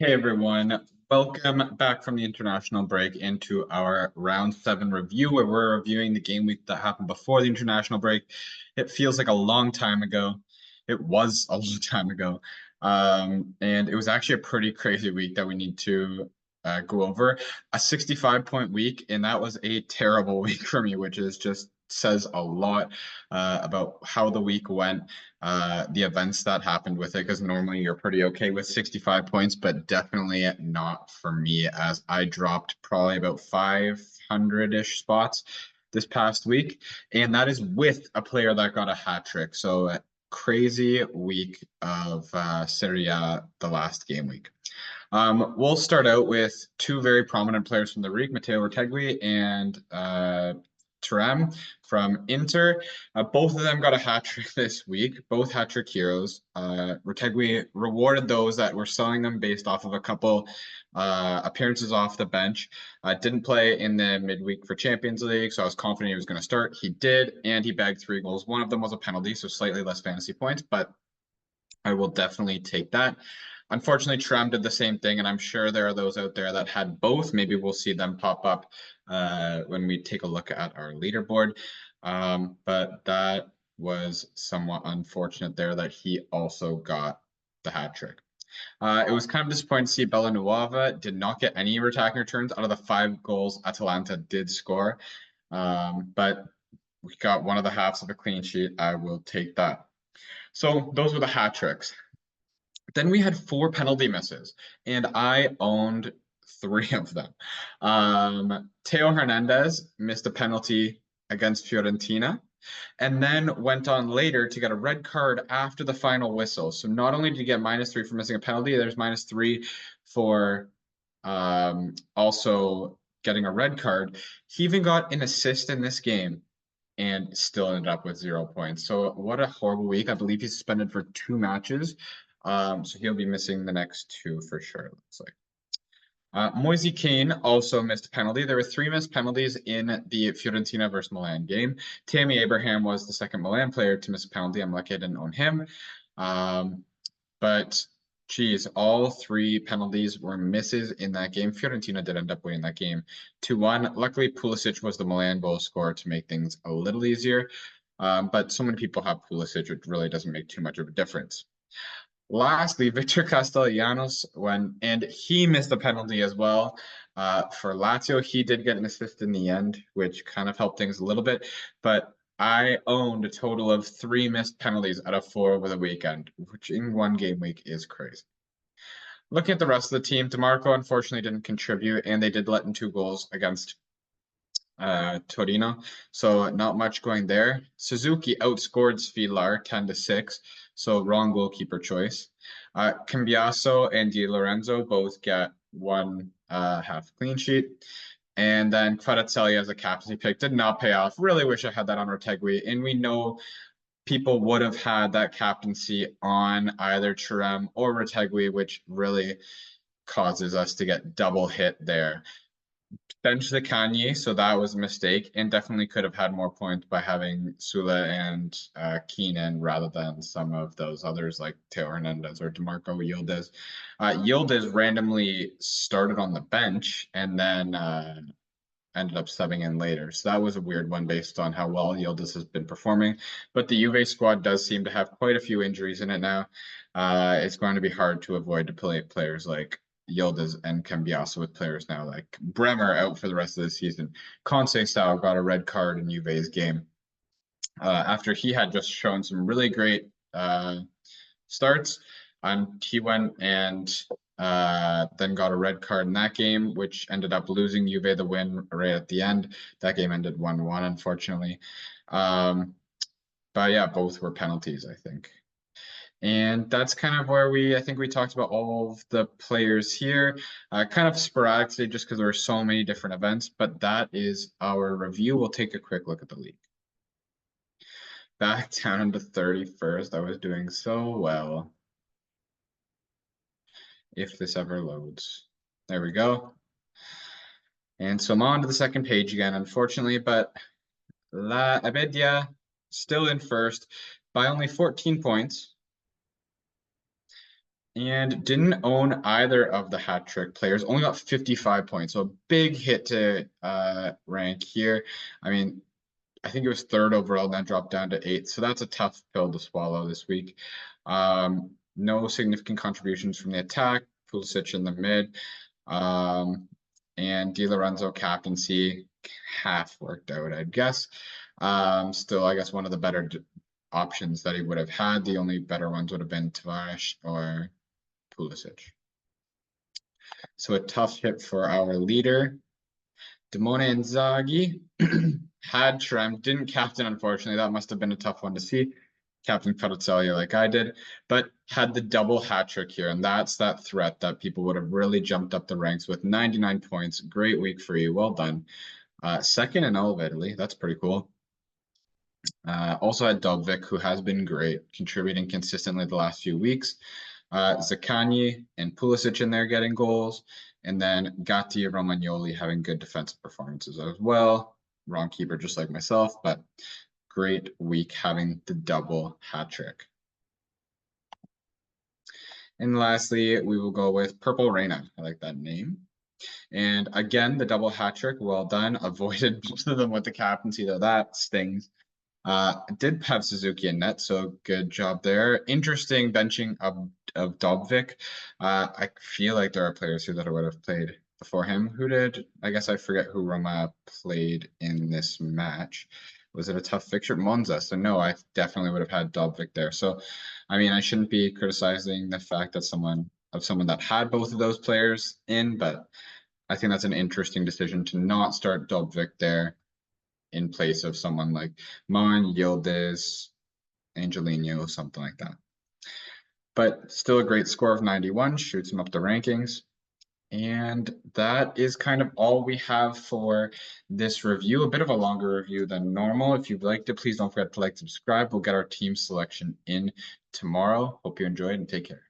Hey everyone, welcome back from the international break into our round 7 review where we're reviewing the game week that happened before the international break. It feels like a long time ago. It was a long time ago. And it was actually a pretty crazy week that we need to go over. A 65-point week, and that was a terrible week for me, which is just says a lot about how the week went, the events that happened with it, because normally you're pretty okay with 65 points, but definitely not for me, as I dropped probably about 500-ish spots this past week, and that is with a player that got a hat trick. So crazy week of Serie the last game week. We'll start out with two very prominent players from the league, Matteo Retegui and Thuram from Inter. Both of them got a hat trick this week, both hat trick heroes. Retegui rewarded those that were selling them based off of a couple appearances off the bench. Didn't play in the midweek for Champions League, so I was confident he was going to start. He did, and he bagged 3 goals. One of them was a penalty, so slightly less fantasy points, but I will definitely take that. Unfortunately, Thuram did the same thing, and I'm sure there are those out there that had both. Maybe we'll see them pop up when we take a look at our leaderboard. But that was somewhat unfortunate there that he also got the hat trick. It was kind of disappointing to see Bellanuova did not get any attacking returns out of the 5 goals Atalanta did score. But we got one of the halves of a clean sheet. I will take that. So those were the hat tricks. Then we had 4 penalty misses, and I owned 3 of them. Teo Hernandez missed a penalty against Fiorentina, and then went on later to get a red card after the final whistle. So not only did he get -3 for missing a penalty, there's -3 for also getting a red card. He even got an assist in this game and still ended up with 0 points. So what a horrible week. I believe he's suspended for 2 matches. So he'll be missing the next 2 for sure, it looks like. Moise Kean also missed a penalty. There were 3 missed penalties in the Fiorentina versus Milan game. Tammy Abraham was the second Milan player to miss a penalty. I'm lucky I didn't own him. But geez, all 3 penalties were misses in that game. Fiorentina did end up winning that game 2-1. Luckily, Pulisic was the Milan goal scorer to make things a little easier. But so many people have Pulisic, it really doesn't make too much of a difference. Lastly, Victor Castellanos and he missed a penalty as well. For Lazio, he did get an assist in the end, which kind of helped things a little bit. But I owned a total of 3 missed penalties out of 4 over the weekend, which in one game week is crazy. Looking at the rest of the team, DeMarco unfortunately didn't contribute, and they did let in 2 goals against Torino, so not much going there. Suzuki outscored Svilar 10-6, so wrong goalkeeper choice. Cambiaso and Di Lorenzo both get 1 half clean sheet. And then Kvaratskhelia as a captaincy pick did not pay off. Really wish I had that on Retegui. And we know people would have had that captaincy on either Thuram or Retegui, which really causes us to get double hit there. Bench the Kanye, so that was a mistake, and definitely could have had more points by having Sula and Keenan rather than some of those others like Teo Hernandez or DeMarco Yildiz. Yildiz randomly started on the bench and then ended up subbing in later. So that was a weird one based on how well Yildiz has been performing. But the Juve squad does seem to have quite a few injuries in it now. It's going to be hard to avoid to play players like Yildiz and Cambiaso with players now like Bremer out for the rest of the season. Conceição got a red card in Juve's game after he had just shown some really great starts. He went and then got a red card in that game, which ended up losing Juve the win right at the end. That game ended 1-1, unfortunately. But yeah, both were penalties, I think. And that's kind of where I think we talked about all of the players here, kind of sporadically just because there were so many different events, but that is our review. We'll take a quick look at the league. Back down to 31st, I was doing so well. If this ever loads. There we go. And so I'm on to the second page again, unfortunately, but La Abedia still in first by only 14 points. and didn't own either of the hat trick players. Only got 55 points, so a big hit to rank here. I mean, I think it was third overall, then dropped down to 8th. So that's a tough pill to swallow this week. No significant contributions from the attack. Pulisic in the mid. And Di Lorenzo captaincy half worked out, I'd guess. Still, I guess one of the better options that he would have had. The only better ones would have been Tavares or Pulisic. So a tough hit for our leader. Damone Inzaghi had Trem, didn't captain, unfortunately. That must have been a tough one to see. Captain Kvaratskhelia like I did, but had the double hat trick here, and that's that threat that people would have really jumped up the ranks with 99 points. Great week for you. Well done. Second in all of Italy. That's pretty cool. Also had Dobvik, who has been great, contributing consistently the last few weeks. Zaccagni and Pulisic in there getting goals. And then Gatti and Romagnoli having good defensive performances as well. Wrong keeper, just like myself, but great week having the double hat trick. And lastly, we will go with Purple Reina. I like that name. And again, the double hat trick, well done. Avoided most of them with the captaincy, though that stings. Did have Suzuki in net, so good job there. Interesting benching of Dobvik. I feel like there are players who that would have played before him. Who did? I guess I forget who Roma played in this match. Was it a tough fixture? Monza. So no, I definitely would have had Dobvik there. So, I mean, I shouldn't be criticizing the fact that someone that had both of those players in, but I think that's an interesting decision to not start Dobvik there in place of someone like Mon, Yildiz, Angelino, something like that. But still a great score of 91, shoots him up the rankings. And that is kind of all we have for this review. A bit of a longer review than normal. If you've liked it, please don't forget to like, subscribe. We'll get our team selection in tomorrow. Hope you enjoyed and take care.